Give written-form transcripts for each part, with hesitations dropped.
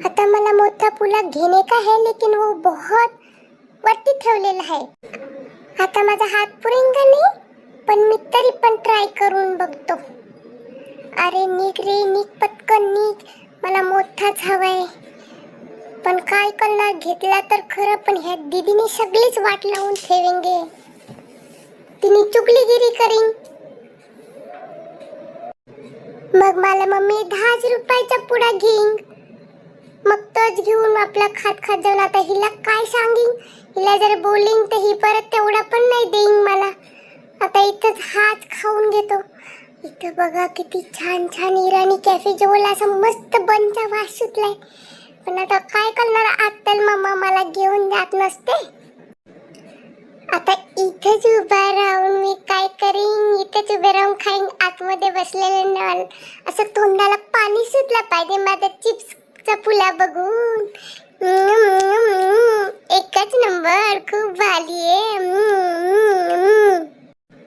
आता मला मोठा पुला घेने का है, लेकिन वो बहुत वरती ठेवलेला आहे. आता माझा हात पुरेंगा नाही, पण मी तरी पण ट्राय करून बघतो. अरे निघ रे निघ, पटकन निघ, मला मोठाच हवाय. पण काय करणार, घेतला तर खरं, पण ह्या दीदीने सगळीच वाट लावून ठेवेंगे. तिने चुगलीगिरी करीन. मग मला मम्मी 10 रुपयाचा पुडा घेईन. मग तोच घेऊन आपला खात खात जाऊन. आता हिला काय सांगीन, हिला जर बोलिंग तर ही परत तेवढा पण नाही देईन मला. आता इथंच हाच खाऊन घेतो. इथं बघा किती छान छान इराणी कॅफे जवळ असं मस्त बनचा वास सुटलाय. पण आता काय करणार, आत्ताच मम्मा मला घेऊन जात नसते. आता इथेच उभा राहून मी काय करीन, इथेच उभे राहून खाईन. आतमध्ये बसलेले नल असं तोंडाला पाणी सुटलं पाहिजे माझ्या चिप्सचा पुला बघून. एकच नंबर, खूप भारी आहे.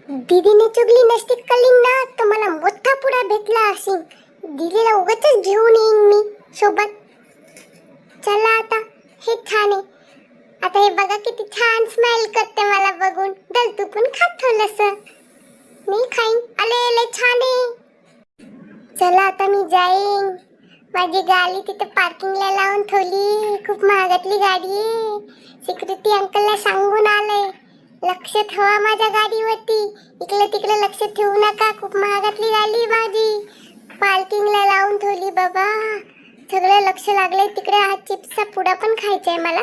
दीदीने चुगली नसती कलीन ना, तर मला मोठा पुडा भेटला असेल. दीदीला उगाचच घेऊन येईन मी सोबत. चला आता हे छान आहे. आता हे बघा किती छान स्माइल करते मला बघून. दल तू पण खात थोडंस. मी खाईन. अले छान आहे. चला आता मी जाईन. माझी गाडी तिथे पार्किंगला लावून ठेवली. खूप महागातली गाडी आहे. सिक्युरिटी अंकलला सांगून आलंय, लक्ष ठेवा माझ्या गाडीवरती. इकडे तिकडे लक्ष ठेवू नका, खूप महागातली गाडी माझी. पार्किंगला लावून ठेवली बाबा. सगळं लक्ष लागलंय तिकडे. हा चिप्सचा पुडा पण खायचा आहे मला.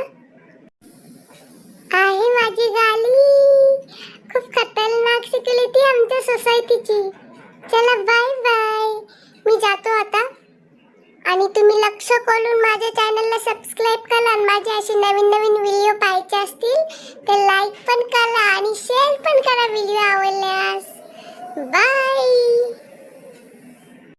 आहे माझी गाडी. खूप खतरनाक सिक्युरिटी आमच्या सोसायटीची. चला बाय बाय, मी जातो आता. आणि तुम्ही लक्ष करून माझ्या चॅनलला सबस्क्राईब करा. आणि माझे असे नवीन नवीन व्हिडिओ पाहायचे असतील तर लाईक पण करा आणि शेअर पण करा व्हिडिओ आवडल्यास.